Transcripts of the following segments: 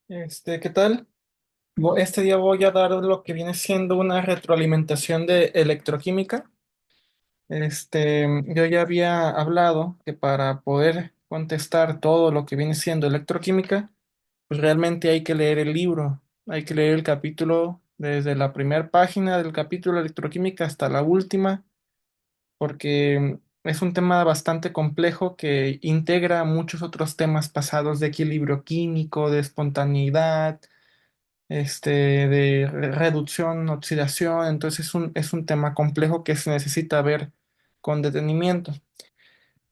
¿Qué tal? Este día voy a dar lo que viene siendo una retroalimentación de electroquímica. Yo ya había hablado que para poder contestar todo lo que viene siendo electroquímica, pues realmente hay que leer el libro, hay que leer el capítulo desde la primera página del capítulo de electroquímica hasta la última, porque es un tema bastante complejo que integra muchos otros temas pasados de equilibrio químico, de espontaneidad de reducción, oxidación, entonces es un tema complejo que se necesita ver con detenimiento.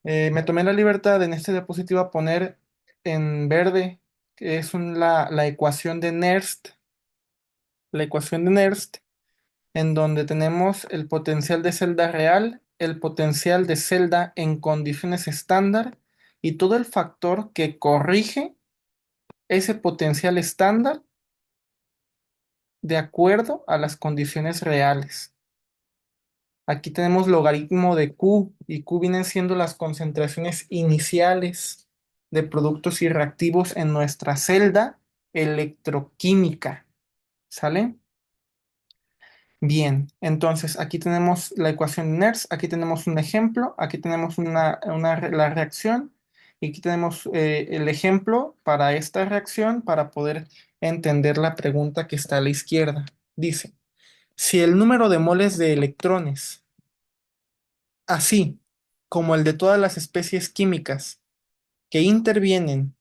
Me tomé la libertad en este diapositiva poner en verde, que es la ecuación de Nernst, la ecuación de Nernst, en donde tenemos el potencial de celda real, el potencial de celda en condiciones estándar y todo el factor que corrige ese potencial estándar de acuerdo a las condiciones reales. Aquí tenemos logaritmo de Q y Q vienen siendo las concentraciones iniciales de productos y reactivos en nuestra celda electroquímica. ¿Sale? Bien, entonces aquí tenemos la ecuación de Nernst, aquí tenemos un ejemplo, aquí tenemos la reacción y aquí tenemos el ejemplo para esta reacción para poder entender la pregunta que está a la izquierda. Dice, si el número de moles de electrones así como el de todas las especies químicas que intervienen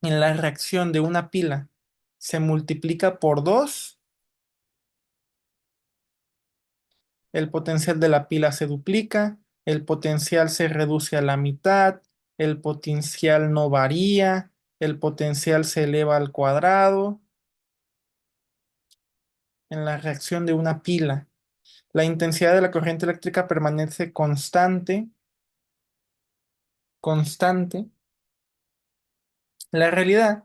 en la reacción de una pila se multiplica por 2, el potencial de la pila se duplica, el potencial se reduce a la mitad, el potencial no varía, el potencial se eleva al cuadrado en la reacción de una pila. La intensidad de la corriente eléctrica permanece constante, constante. La realidad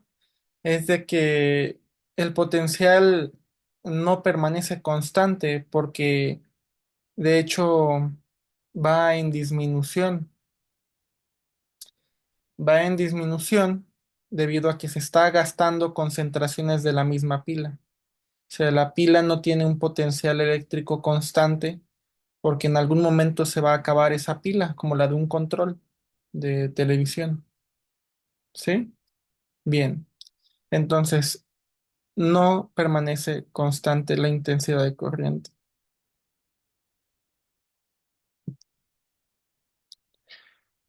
es de que el potencial no permanece constante porque de hecho va en disminución, va en disminución debido a que se está gastando concentraciones de la misma pila. O sea, la pila no tiene un potencial eléctrico constante porque en algún momento se va a acabar esa pila, como la de un control de televisión. ¿Sí? Bien. Entonces, no permanece constante la intensidad de corriente.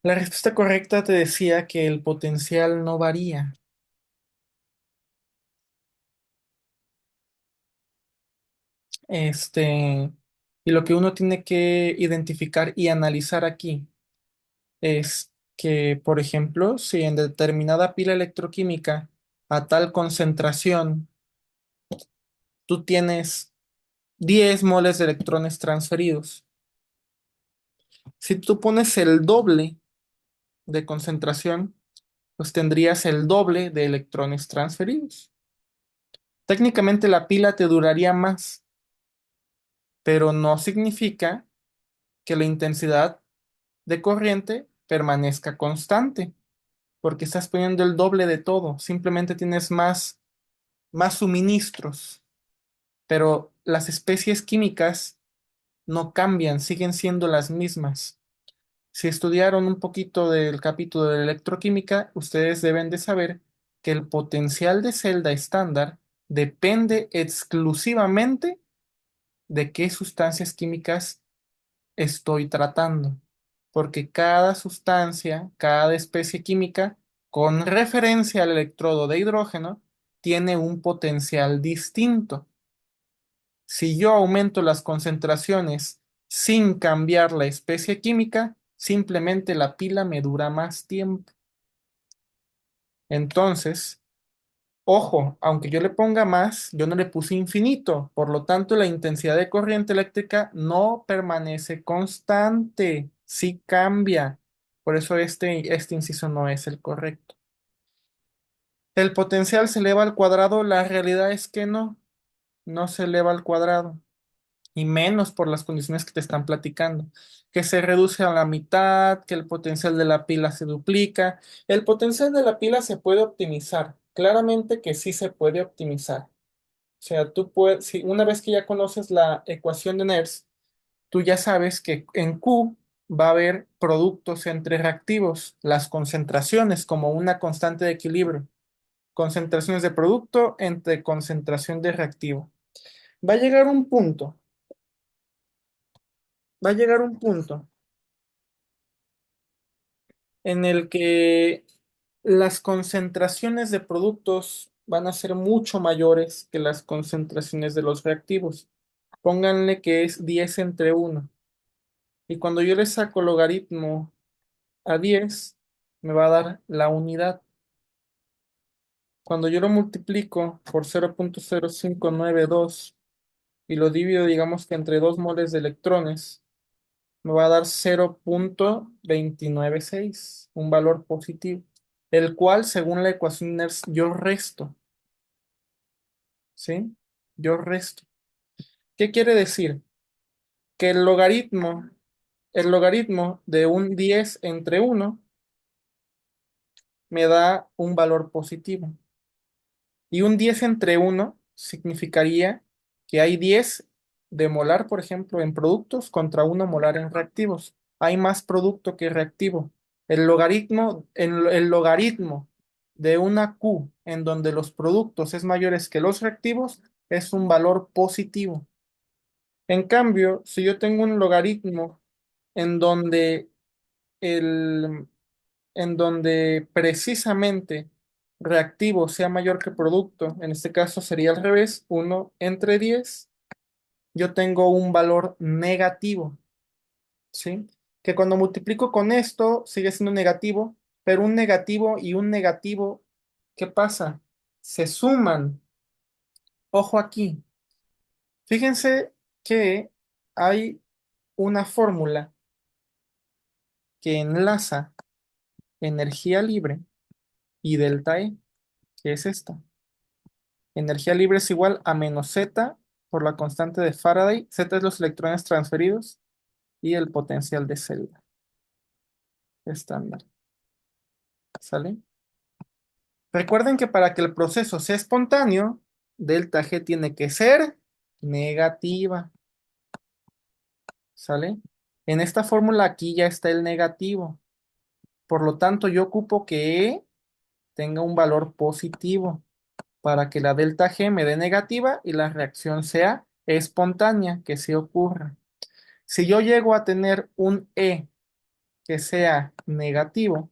La respuesta correcta te decía que el potencial no varía. Y lo que uno tiene que identificar y analizar aquí es que, por ejemplo, si en determinada pila electroquímica a tal concentración tú tienes 10 moles de electrones transferidos, si tú pones el doble de concentración, pues tendrías el doble de electrones transferidos. Técnicamente la pila te duraría más, pero no significa que la intensidad de corriente permanezca constante, porque estás poniendo el doble de todo, simplemente tienes más suministros, pero las especies químicas no cambian, siguen siendo las mismas. Si estudiaron un poquito del capítulo de electroquímica, ustedes deben de saber que el potencial de celda estándar depende exclusivamente de qué sustancias químicas estoy tratando, porque cada sustancia, cada especie química, con referencia al electrodo de hidrógeno, tiene un potencial distinto. Si yo aumento las concentraciones sin cambiar la especie química, simplemente la pila me dura más tiempo. Entonces, ojo, aunque yo le ponga más, yo no le puse infinito, por lo tanto la intensidad de corriente eléctrica no permanece constante, sí cambia. Por eso este inciso no es el correcto. El potencial se eleva al cuadrado, la realidad es que no se eleva al cuadrado, y menos por las condiciones que te están platicando, que se reduce a la mitad, que el potencial de la pila se duplica. El potencial de la pila se puede optimizar. Claramente que sí se puede optimizar. O sea, tú puedes, si una vez que ya conoces la ecuación de Nernst, tú ya sabes que en Q va a haber productos entre reactivos, las concentraciones como una constante de equilibrio, concentraciones de producto entre concentración de reactivo. Va a llegar un punto, va a llegar un punto en el que las concentraciones de productos van a ser mucho mayores que las concentraciones de los reactivos. Pónganle que es 10 entre uno. Y cuando yo le saco logaritmo a 10 me va a dar la unidad. Cuando yo lo multiplico por 0,0592 y lo divido, digamos que entre 2 moles de electrones, me va a dar 0,296, un valor positivo, el cual, según la ecuación Nernst, yo resto, ¿sí? Yo resto. ¿Qué quiere decir? Que el logaritmo de un 10 entre uno me da un valor positivo. Y un 10 entre uno significaría que hay 10 de molar, por ejemplo, en productos contra 1 molar en reactivos. Hay más producto que reactivo. El logaritmo de una Q en donde los productos es mayores que los reactivos es un valor positivo. En cambio, si yo tengo un logaritmo en donde el, en donde precisamente reactivo sea mayor que producto, en este caso sería al revés, 1 entre 10, yo tengo un valor negativo, ¿sí? Que cuando multiplico con esto sigue siendo negativo, pero un negativo y un negativo, ¿qué pasa? Se suman. Ojo aquí. Fíjense que hay una fórmula que enlaza energía libre y delta E, que es esta. Energía libre es igual a menos Z por la constante de Faraday. Z es los electrones transferidos y el potencial de celda estándar. ¿Sale? Recuerden que para que el proceso sea espontáneo, delta G tiene que ser negativa. ¿Sale? En esta fórmula aquí ya está el negativo. Por lo tanto, yo ocupo que E tenga un valor positivo para que la delta G me dé negativa y la reacción sea espontánea, que se ocurra. Si yo llego a tener un E que sea negativo,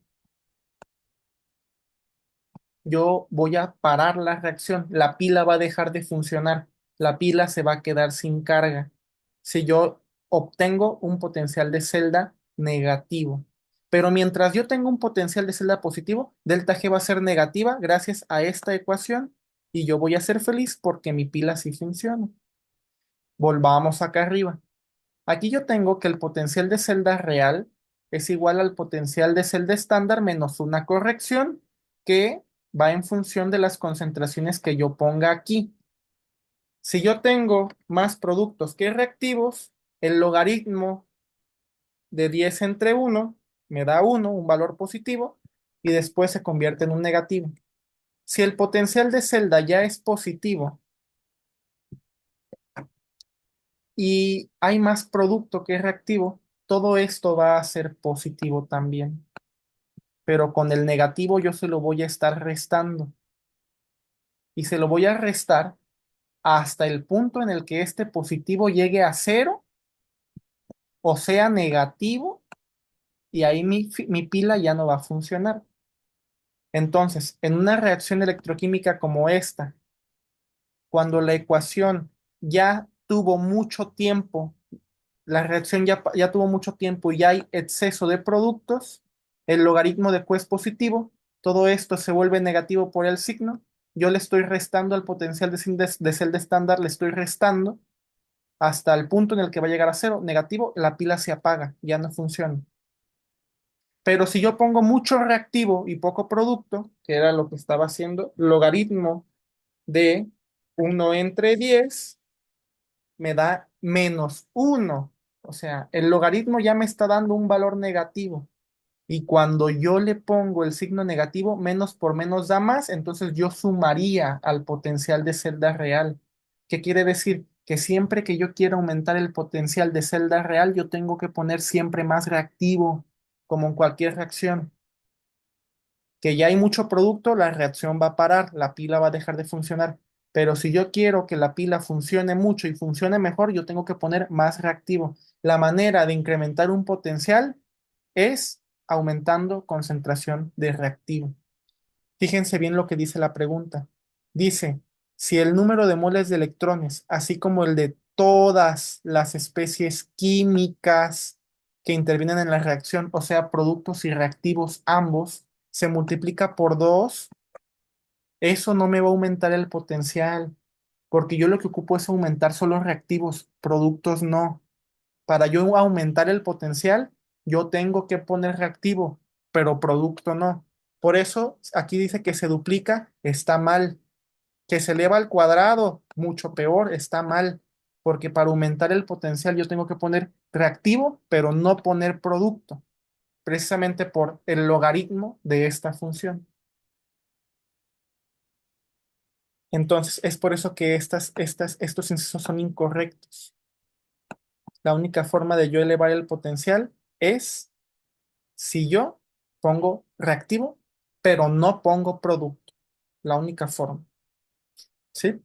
yo voy a parar la reacción. La pila va a dejar de funcionar. La pila se va a quedar sin carga. Si yo obtengo un potencial de celda negativo. Pero mientras yo tengo un potencial de celda positivo, delta G va a ser negativa gracias a esta ecuación y yo voy a ser feliz porque mi pila sí funciona. Volvamos acá arriba. Aquí yo tengo que el potencial de celda real es igual al potencial de celda estándar menos una corrección que va en función de las concentraciones que yo ponga aquí. Si yo tengo más productos que reactivos, el logaritmo de 10 entre uno me da uno, un valor positivo, y después se convierte en un negativo. Si el potencial de celda ya es positivo y hay más producto que reactivo, todo esto va a ser positivo también. Pero con el negativo yo se lo voy a estar restando y se lo voy a restar hasta el punto en el que este positivo llegue a cero o sea negativo y ahí mi pila ya no va a funcionar. Entonces, en una reacción electroquímica como esta, cuando la ecuación ya tuvo mucho tiempo, la reacción ya tuvo mucho tiempo y ya hay exceso de productos, el logaritmo de Q es positivo, todo esto se vuelve negativo por el signo, yo le estoy restando al potencial de celda estándar, le estoy restando hasta el punto en el que va a llegar a cero, negativo, la pila se apaga, ya no funciona. Pero si yo pongo mucho reactivo y poco producto, que era lo que estaba haciendo, logaritmo de 1 entre 10 me da -1. O sea, el logaritmo ya me está dando un valor negativo. Y cuando yo le pongo el signo negativo, menos por menos da más, entonces yo sumaría al potencial de celda real. ¿Qué quiere decir? Que siempre que yo quiera aumentar el potencial de celda real, yo tengo que poner siempre más reactivo, como en cualquier reacción. Que ya hay mucho producto, la reacción va a parar, la pila va a dejar de funcionar. Pero si yo quiero que la pila funcione mucho y funcione mejor, yo tengo que poner más reactivo. La manera de incrementar un potencial es aumentando concentración de reactivo. Fíjense bien lo que dice la pregunta. Dice, si el número de moles de electrones, así como el de todas las especies químicas que intervienen en la reacción, o sea, productos y reactivos ambos, se multiplica por 2, eso no me va a aumentar el potencial, porque yo lo que ocupo es aumentar solo reactivos, productos no. Para yo aumentar el potencial, yo tengo que poner reactivo, pero producto no. Por eso aquí dice que se duplica, está mal. Que se eleva al cuadrado, mucho peor, está mal. Porque para aumentar el potencial yo tengo que poner reactivo, pero no poner producto, precisamente por el logaritmo de esta función. Entonces, es por eso que estos incisos son incorrectos. La única forma de yo elevar el potencial es si yo pongo reactivo, pero no pongo producto. La única forma. ¿Sí?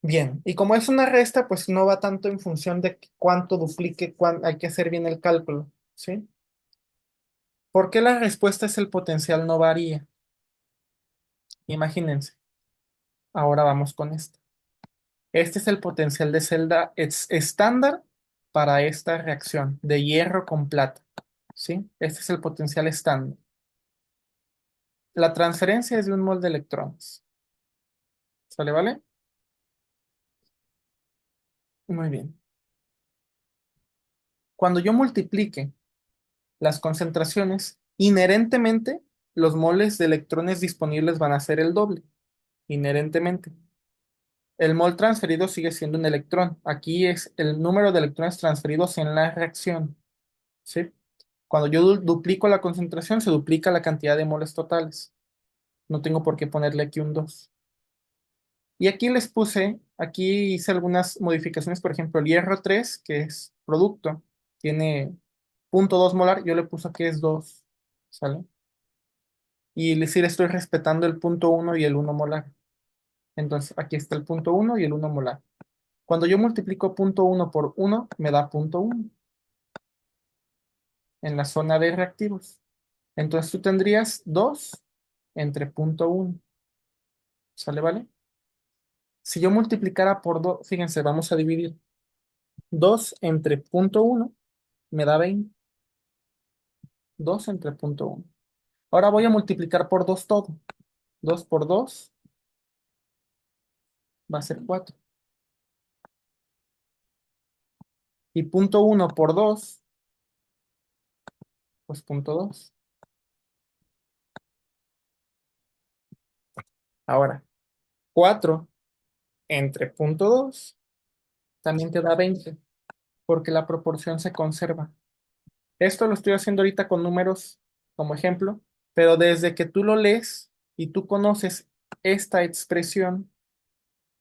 Bien. Y como es una resta, pues no va tanto en función de cuánto duplique, hay que hacer bien el cálculo. ¿Sí? ¿Por qué la respuesta es el potencial no varía? Imagínense. Ahora vamos con esto. Este es el potencial de celda estándar para esta reacción de hierro con plata. ¿Sí? Este es el potencial estándar. La transferencia es de un mol de electrones. ¿Sale, vale? Muy bien. Cuando yo multiplique las concentraciones, inherentemente los moles de electrones disponibles van a ser el doble. Inherentemente. El mol transferido sigue siendo un electrón. Aquí es el número de electrones transferidos en la reacción. ¿Sí? Cuando yo duplico la concentración, se duplica la cantidad de moles totales. No tengo por qué ponerle aquí un 2. Y aquí hice algunas modificaciones, por ejemplo, el hierro 3 que es producto, tiene 0,2 molar, yo le puse aquí es 2, ¿sale? Y decir, estoy respetando el 0,1 y el 1 molar. Entonces, aquí está el 0,1 y el 1 molar. Cuando yo multiplico 0,1 por 1, me da 0,1 en la zona de reactivos. Entonces, tú tendrías 2 entre 0,1, ¿sale, vale? Si yo multiplicara por 2, fíjense, vamos a dividir 2 entre 0,1 me da 20. 2 entre 0,1. Ahora voy a multiplicar por 2 todo. 2 por 2 va a ser 4. Y 0,1 por 2, pues 0,2. Ahora, 4 entre 0,2 también te da 20, porque la proporción se conserva. Esto lo estoy haciendo ahorita con números como ejemplo, pero desde que tú lo lees y tú conoces esta expresión,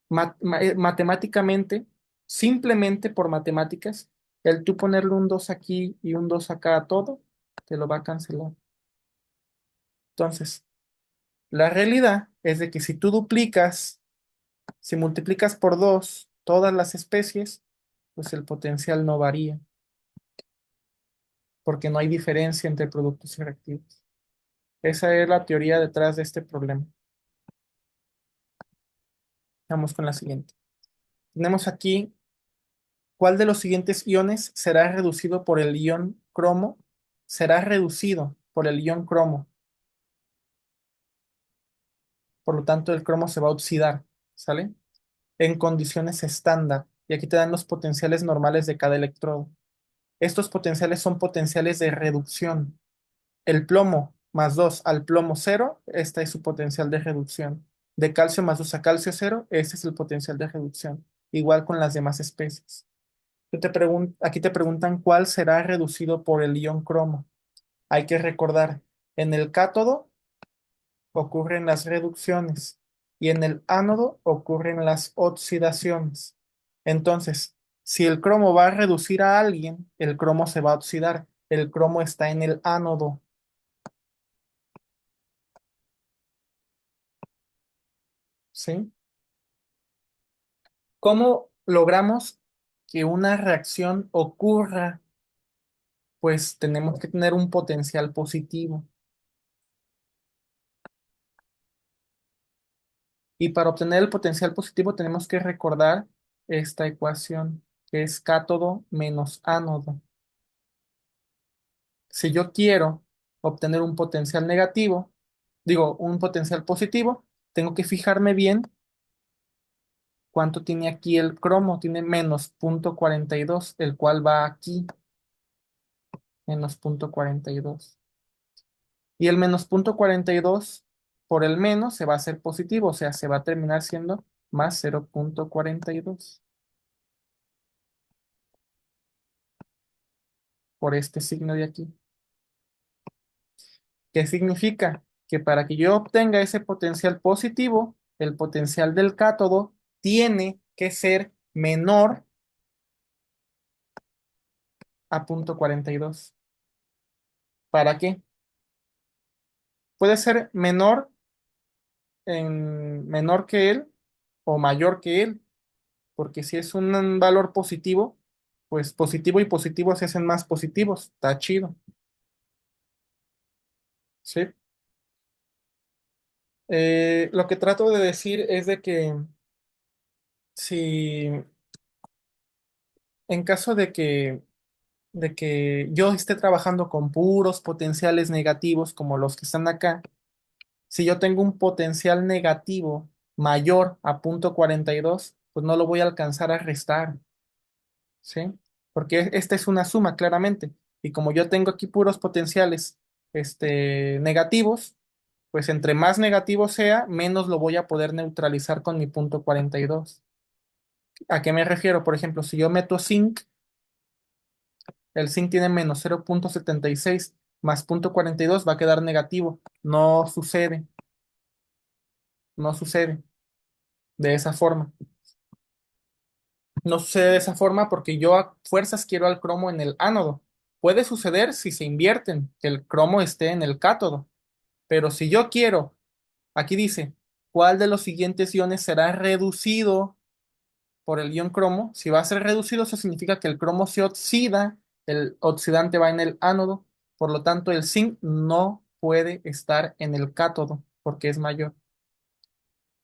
matemáticamente, simplemente por matemáticas, el tú ponerle un 2 aquí y un 2 acá a todo, te lo va a cancelar. Entonces, la realidad es de que si tú duplicas, si multiplicas por 2 todas las especies, pues el potencial no varía, porque no hay diferencia entre productos y reactivos. Esa es la teoría detrás de este problema. Vamos con la siguiente. Tenemos aquí, ¿cuál de los siguientes iones será reducido por el ion cromo? Será reducido por el ion cromo. Por lo tanto, el cromo se va a oxidar, ¿sale? En condiciones estándar. Y aquí te dan los potenciales normales de cada electrodo. Estos potenciales son potenciales de reducción. El plomo más 2 al plomo cero, este es su potencial de reducción. De calcio más 2 a calcio cero, este es el potencial de reducción. Igual con las demás especies. Aquí te preguntan cuál será reducido por el ion cromo. Hay que recordar, en el cátodo ocurren las reducciones y en el ánodo ocurren las oxidaciones. Entonces, si el cromo va a reducir a alguien, el cromo se va a oxidar. El cromo está en el ánodo, ¿sí? ¿Cómo logramos que una reacción ocurra? Pues tenemos que tener un potencial positivo. Y para obtener el potencial positivo tenemos que recordar esta ecuación, que es cátodo menos ánodo. Si yo quiero obtener un potencial negativo, digo, un potencial positivo, tengo que fijarme bien cuánto tiene aquí el cromo. Tiene menos 0,42, el cual va aquí, menos 0,42. Y el menos 0,42 por el menos se va a hacer positivo, o sea, se va a terminar siendo más 0,42 por este signo de aquí. ¿Qué significa? Que para que yo obtenga ese potencial positivo, el potencial del cátodo tiene que ser menor a 0,42. ¿Para qué? Puede ser menor que él o mayor que él, porque si es un valor positivo, pues positivo y positivo se hacen más positivos. Está chido, ¿sí? Lo que trato de decir es de que si en caso de que yo esté trabajando con puros potenciales negativos como los que están acá, si yo tengo un potencial negativo mayor a 0,42, pues no lo voy a alcanzar a restar, ¿sí? Porque esta es una suma, claramente. Y como yo tengo aquí puros potenciales negativos, pues entre más negativo sea, menos lo voy a poder neutralizar con mi 0,42. ¿A qué me refiero? Por ejemplo, si yo meto zinc, el zinc tiene menos 0,76 más 0,42, va a quedar negativo. No sucede, no sucede de esa forma. No sucede de esa forma porque yo a fuerzas quiero al cromo en el ánodo. Puede suceder si se invierten, que el cromo esté en el cátodo. Pero si yo quiero, aquí dice, ¿cuál de los siguientes iones será reducido por el ion cromo? Si va a ser reducido, eso significa que el cromo se oxida, el oxidante va en el ánodo, por lo tanto el zinc no puede estar en el cátodo porque es mayor.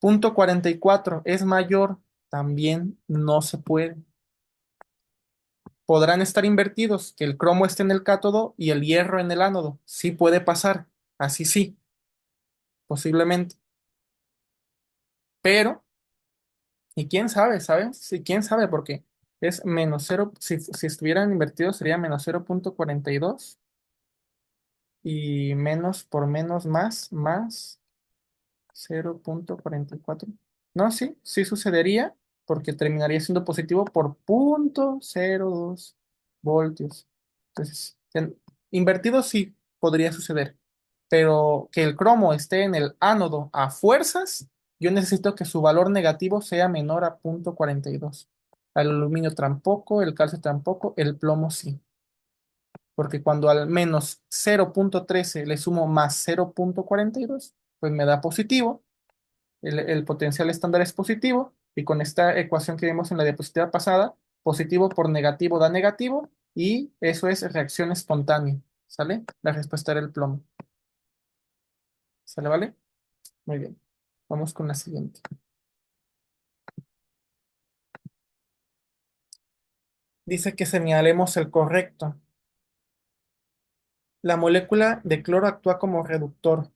0,44 es mayor, también no se puede. Podrán estar invertidos, que el cromo esté en el cátodo y el hierro en el ánodo. Sí puede pasar, así sí, posiblemente. Pero, ¿y quién sabe? ¿Sabes? Sí, quién sabe, porque es menos cero, si estuvieran invertidos sería menos 0,42 y menos por menos más 0,44. No, sí, sí sucedería porque terminaría siendo positivo por 0,02 voltios. Entonces, invertido sí podría suceder, pero que el cromo esté en el ánodo a fuerzas, yo necesito que su valor negativo sea menor a 0,42. Al aluminio tampoco, el calcio tampoco, el plomo sí, porque cuando al menos 0,13 le sumo más 0,42, pues me da positivo. El potencial estándar es positivo y con esta ecuación que vimos en la diapositiva pasada, positivo por negativo da negativo y eso es reacción espontánea, ¿sale? La respuesta era el plomo. ¿Sale, vale? Muy bien. Vamos con la siguiente. Dice que señalemos el correcto. La molécula de cloro actúa como reductor.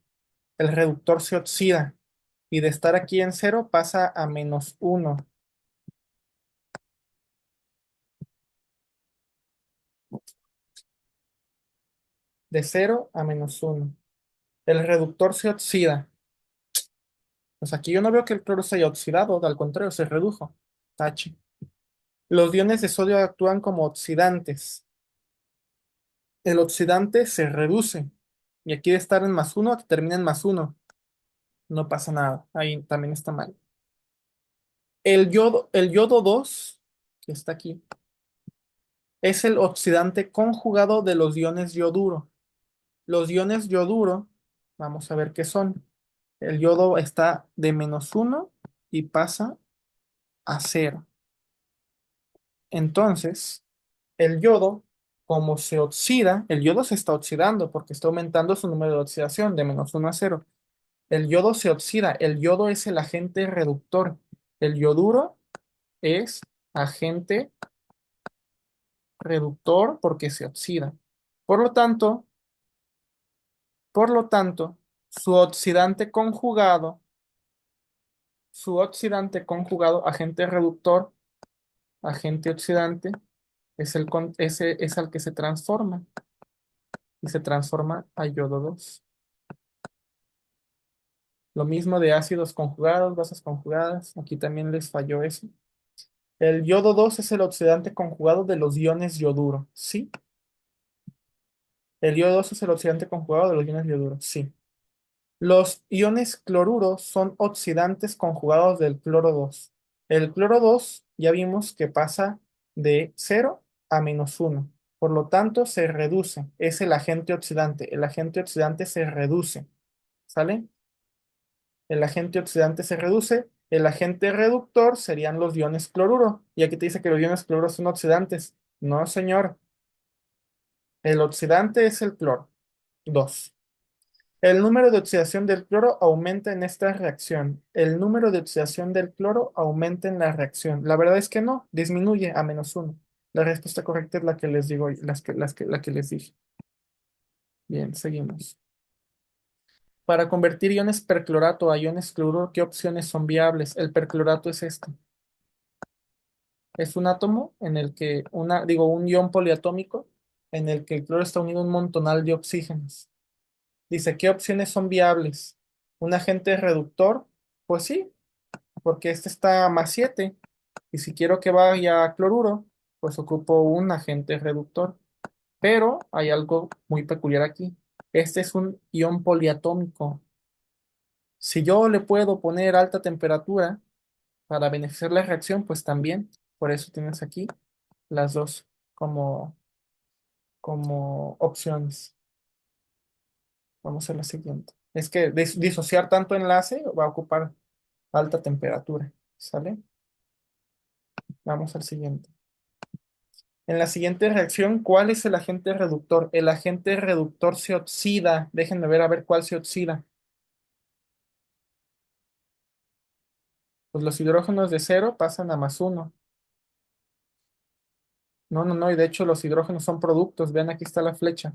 El reductor se oxida y de estar aquí en cero pasa a -1. De cero a -1. El reductor se oxida. Pues aquí yo no veo que el cloro se haya oxidado, al contrario, se redujo. Tache. Los iones de sodio actúan como oxidantes. El oxidante se reduce. Y aquí de estar en +1, aquí termina en +1. No pasa nada. Ahí también está mal. El yodo 2 que está aquí, es el oxidante conjugado de los iones yoduro. Los iones yoduro, vamos a ver qué son. El yodo está de -1 y pasa a 0. Entonces, el yodo, como se oxida, el yodo se está oxidando porque está aumentando su número de oxidación de -1 a 0. El yodo se oxida. El yodo es el agente reductor. El yoduro es agente reductor porque se oxida. Por lo tanto, por lo tanto, su oxidante conjugado, agente reductor, agente oxidante, ese es al que se transforma y se transforma a yodo 2. Lo mismo de ácidos conjugados, bases conjugadas, aquí también les falló eso. El yodo 2 es el oxidante conjugado de los iones yoduro, ¿sí? El yodo 2 es el oxidante conjugado de los iones yoduro, sí. Los iones cloruro son oxidantes conjugados del cloro 2. El cloro 2 ya vimos que pasa de 0 a -1. Por lo tanto, se reduce. Es el agente oxidante. El agente oxidante se reduce. ¿Sale? El agente oxidante se reduce. El agente reductor serían los iones cloruro. Y aquí te dice que los iones cloruro son oxidantes. No, señor. El oxidante es el cloro 2. El número de oxidación del cloro aumenta en esta reacción. El número de oxidación del cloro aumenta en la reacción. La verdad es que no, disminuye a -1. La respuesta correcta es la que les digo, la que les dije. Bien, seguimos. Para convertir iones perclorato a iones cloruro, ¿qué opciones son viables? El perclorato es este. Es un átomo en el que, un ion poliatómico en el que el cloro está unido a un montonal de oxígenos. Dice, ¿qué opciones son viables? ¿Un agente reductor? Pues sí, porque este está +7. Y si quiero que vaya a cloruro, pues ocupo un agente reductor. Pero hay algo muy peculiar aquí. Este es un ion poliatómico. Si yo le puedo poner alta temperatura para beneficiar la reacción, pues también. Por eso tienes aquí las dos como, como opciones. Vamos a la siguiente. Es que disociar tanto enlace va a ocupar alta temperatura. ¿Sale? Vamos al siguiente. En la siguiente reacción, ¿cuál es el agente reductor? El agente reductor se oxida. Déjenme ver a ver cuál se oxida. Pues los hidrógenos de 0 pasan a +1. No, no, no. Y de hecho los hidrógenos son productos. Vean, aquí está la flecha.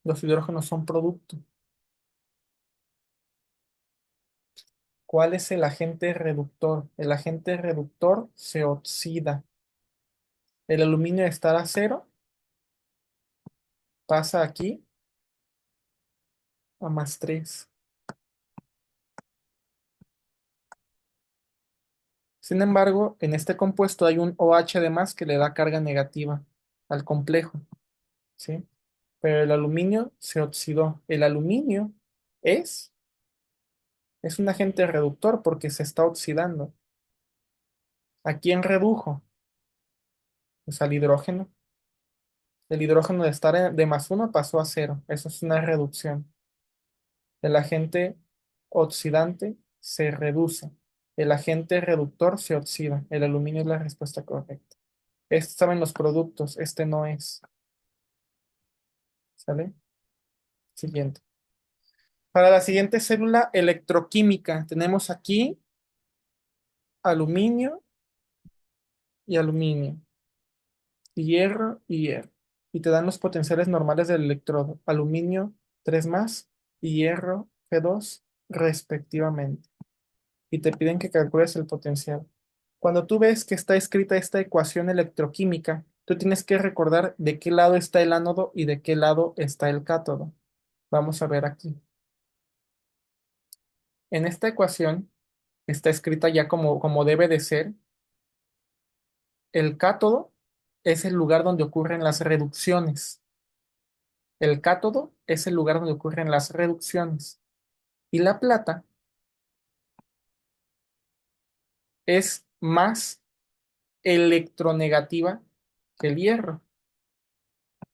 Los hidrógenos son producto. ¿Cuál es el agente reductor? El agente reductor se oxida. El aluminio de estar a 0 pasa aquí a +3. Sin embargo, en este compuesto hay un OH de más que le da carga negativa al complejo, ¿sí? Pero el aluminio se oxidó. El aluminio es, es un agente reductor porque se está oxidando. ¿A quién redujo? Pues al hidrógeno. El hidrógeno de estar de +1 pasó a 0. Eso es una reducción. El agente oxidante se reduce. El agente reductor se oxida. El aluminio es la respuesta correcta. Estos saben los productos, este no es. ¿Sale? Siguiente. Para la siguiente célula electroquímica, tenemos aquí aluminio y aluminio, y hierro y hierro. Y te dan los potenciales normales del electrodo. Aluminio 3 más y hierro G2 respectivamente. Y te piden que calcules el potencial. Cuando tú ves que está escrita esta ecuación electroquímica, tú tienes que recordar de qué lado está el ánodo y de qué lado está el cátodo. Vamos a ver aquí. En esta ecuación está escrita ya como debe de ser. El cátodo es el lugar donde ocurren las reducciones. El cátodo es el lugar donde ocurren las reducciones. Y la plata es más electronegativa que el hierro.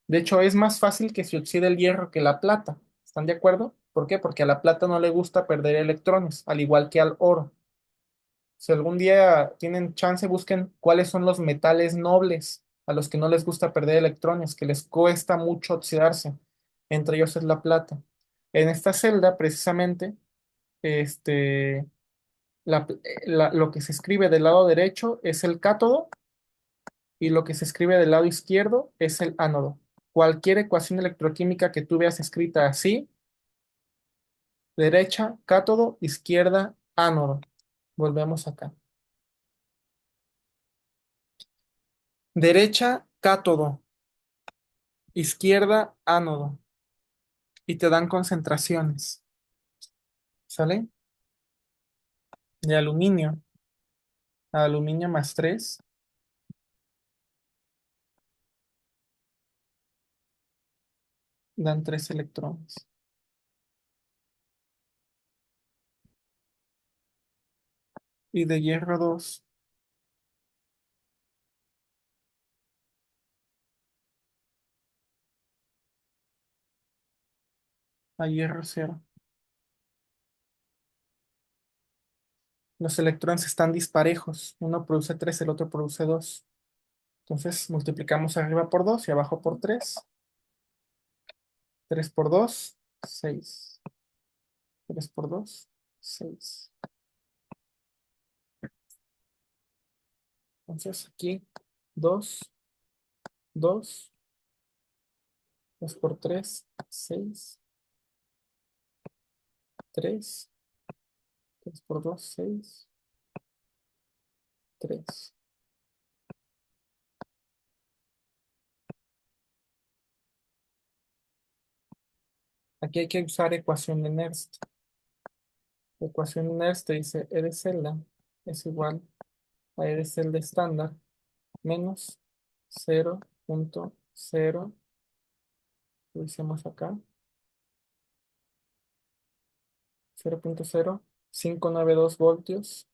De hecho, es más fácil que se oxide el hierro que la plata. ¿Están de acuerdo? ¿Por qué? Porque a la plata no le gusta perder electrones, al igual que al oro. Si algún día tienen chance, busquen cuáles son los metales nobles a los que no les gusta perder electrones, que les cuesta mucho oxidarse. Entre ellos es la plata. En esta celda, precisamente, este, lo que se escribe del lado derecho es el cátodo y lo que se escribe del lado izquierdo es el ánodo. Cualquier ecuación electroquímica que tú veas escrita así, derecha, cátodo, izquierda, ánodo. Volvemos acá. Derecha, cátodo, izquierda, ánodo. Y te dan concentraciones. ¿Sale? De aluminio. Aluminio más 3 dan 3 electrones. Y de hierro 2 a hierro 0. Los electrones están disparejos. Uno produce 3, el otro produce 2. Entonces multiplicamos arriba por 2 y abajo por 3. 3 por 2, 6. 3 por 2, 6. Entonces aquí 2, 2, 2 por 3, 6, 3, 3 por 2, 6, 3. Aquí hay que usar ecuación de Nernst. Ecuación de Nernst te dice E de celda es igual a E de celda estándar menos 0.0, lo hicimos acá, 0.0592 voltios,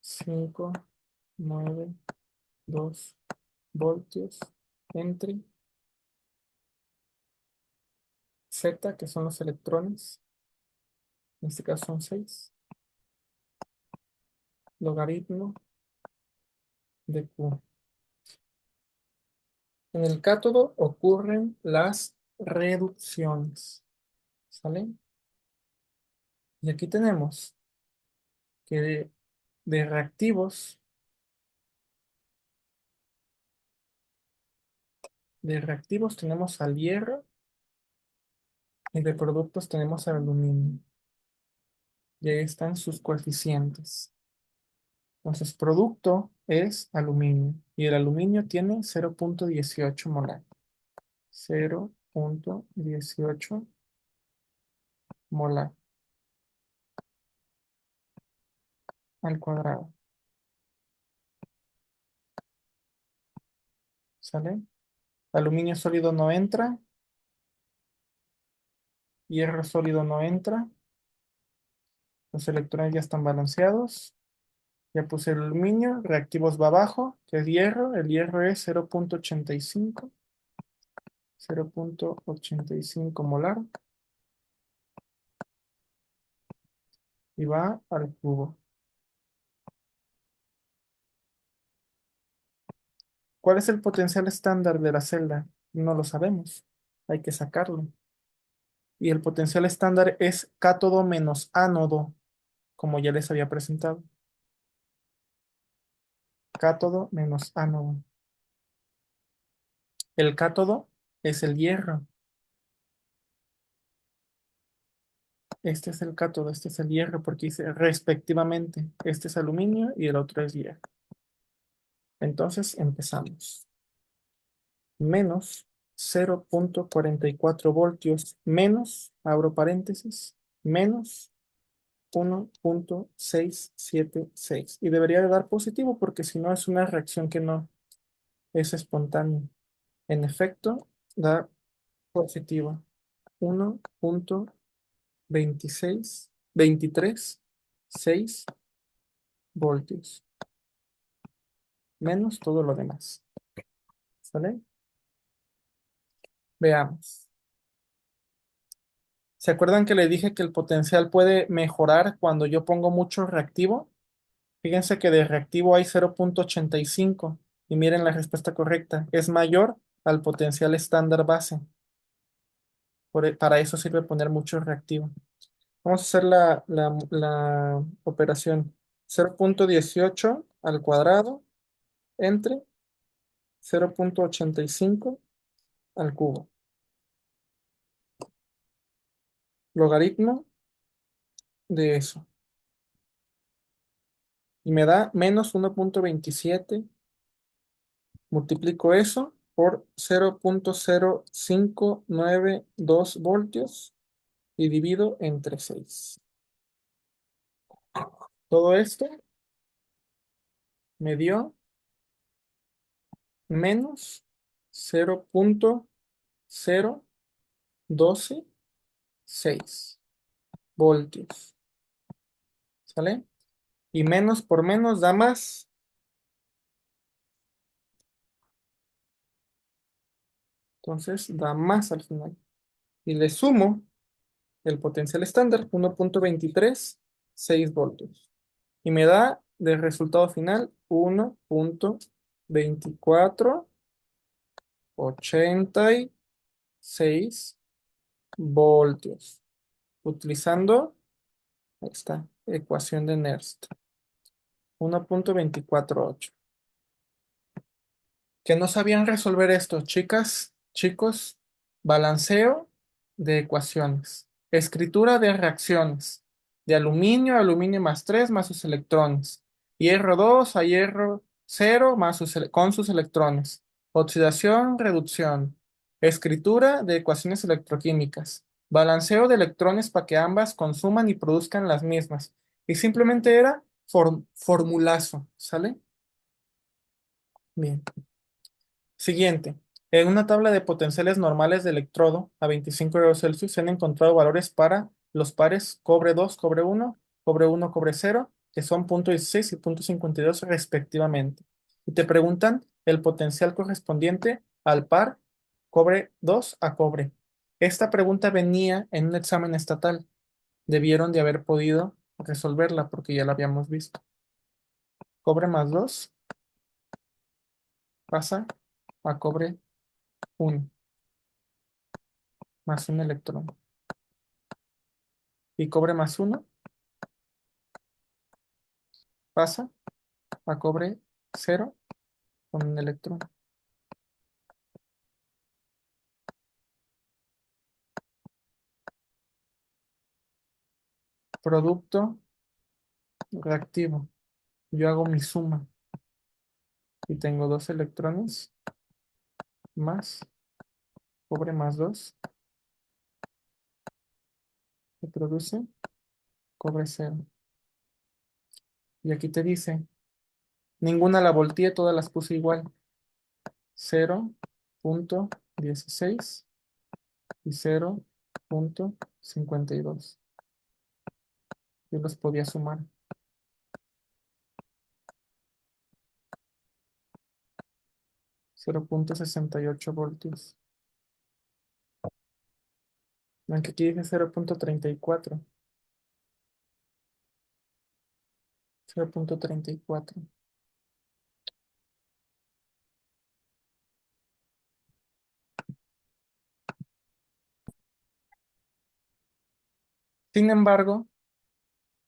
592 voltios entre Z, que son los electrones, en este caso son 6, logaritmo de Q. En el cátodo ocurren las reducciones, ¿sale? Y aquí tenemos que de reactivos, tenemos al hierro y de productos tenemos al aluminio. Y ahí están sus coeficientes. Entonces, producto es aluminio y el aluminio tiene 0.18 molar. 0.18 molar al cuadrado. ¿Sale? Aluminio sólido no entra, hierro sólido no entra, los electrones ya están balanceados. Ya puse el aluminio, reactivos va abajo, que es hierro, el hierro es 0.85, 0.85 molar y va al cubo. ¿Cuál es el potencial estándar de la celda? No lo sabemos, hay que sacarlo. Y el potencial estándar es cátodo menos ánodo, como ya les había presentado. Cátodo menos ánodo. El cátodo es el hierro. Este es el cátodo, este es el hierro, porque dice respectivamente, este es aluminio y el otro es hierro. Entonces empezamos. Menos 0.44 voltios menos, abro paréntesis, menos 1.676. Y debería de dar positivo porque si no es una reacción que no es espontáneo. En efecto, da positivo. 1.23 6 voltios, menos todo lo demás. ¿Sale? Veamos. ¿Se acuerdan que le dije que el potencial puede mejorar cuando yo pongo mucho reactivo? Fíjense que de reactivo hay 0.85 y miren la respuesta correcta. Es mayor al potencial estándar base. Para eso sirve poner mucho reactivo. Vamos a hacer la operación 0.18 al cuadrado entre 0.85 al cubo. Logaritmo de eso. Y me da menos 1.27. Multiplico eso por 0.0592 voltios y divido entre 6. Todo esto me dio menos 0.0126 voltios. ¿Sale? Y menos por menos da más. Entonces da más al final. Y le sumo el potencial estándar, 1.23 6 voltios. Y me da de resultado final 1.2486 voltios. Utilizando, ahí está, ecuación de Nernst. 1.248. Que no sabían resolver esto, chicas, chicos, balanceo de ecuaciones, escritura de reacciones, de aluminio a aluminio más 3 más sus electrones, hierro 2 a hierro 0 más con sus electrones, oxidación, reducción, escritura de ecuaciones electroquímicas, balanceo de electrones para que ambas consuman y produzcan las mismas. Y simplemente era formulazo, ¿sale? Bien. Siguiente. En una tabla de potenciales normales de electrodo a 25 grados Celsius se han encontrado valores para los pares cobre 2, cobre 1, cobre 1, cobre 0, que son 0.16 y 0.52 respectivamente. Y te preguntan el potencial correspondiente al par cobre 2 a cobre. Esta pregunta venía en un examen estatal. Debieron de haber podido resolverla porque ya la habíamos visto. Cobre más 2 pasa a cobre 1 más un electrón. Y cobre más 1 pasa a cobre 0 con un electrón. Producto reactivo. Yo hago mi suma y tengo 2 electrones más cobre más 2 que produce cobre 0. Y aquí te dice, ninguna la volteé, todas las puse igual. 0.16 y 0.52. Yo los podía sumar. 0.68 voltios. Ven que aquí dice 0.34. 0.34. Sin embargo,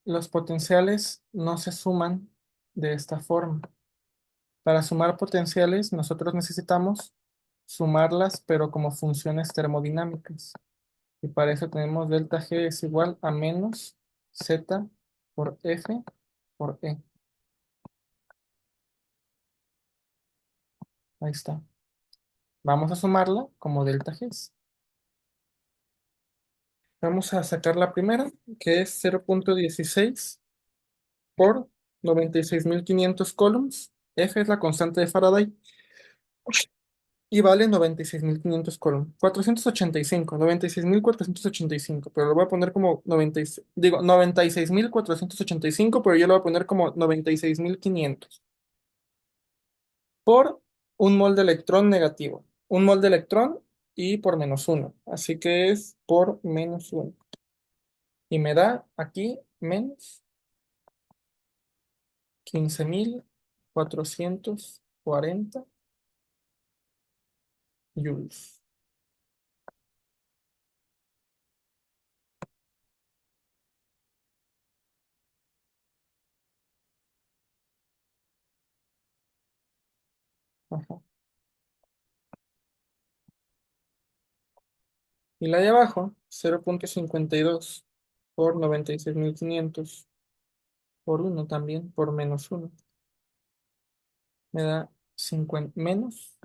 los potenciales no se suman de esta forma. Para sumar potenciales, nosotros necesitamos sumarlas, pero como funciones termodinámicas. Y para eso tenemos delta G es igual a menos Z por F por E. Ahí está. Vamos a sumarla como delta G. Vamos a sacar la primera, que es 0.16 por 96.500 coulombs. F es la constante de Faraday. y vale 96.500 column. 485, 96.485, pero lo voy a poner como 96, digo, 96.485, pero yo lo voy a poner como 96.500 por un mol de electrón negativo. Un mol de electrón y por -1. Así que es por -1. Y me da aquí menos 15.440 joules. Ajá. Y la de abajo, 0,52 por 96.500 por uno también, por -1. Me da 50, menos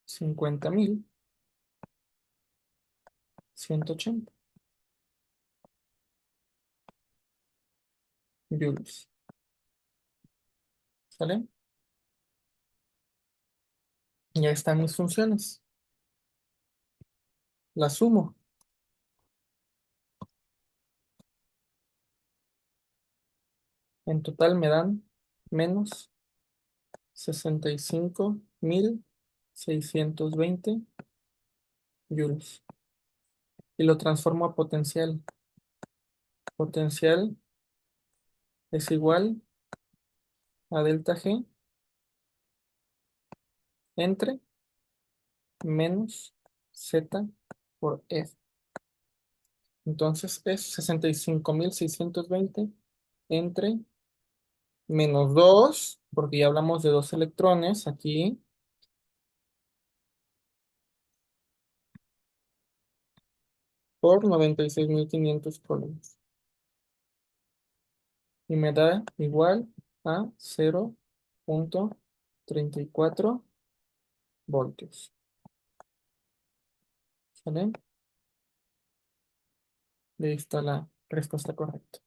50.180 joules. ¿Sale? Ya están mis funciones. Las sumo. En total me dan menos 65.620 joules. Y lo transformo a potencial. Potencial es igual a delta G entre menos Z por F. Entonces es 65.620 entre -2, porque ya hablamos de dos electrones aquí, por 96.500 coulombs. Y me da igual a 0,34 voltios. ¿Sale? Ahí está la respuesta correcta.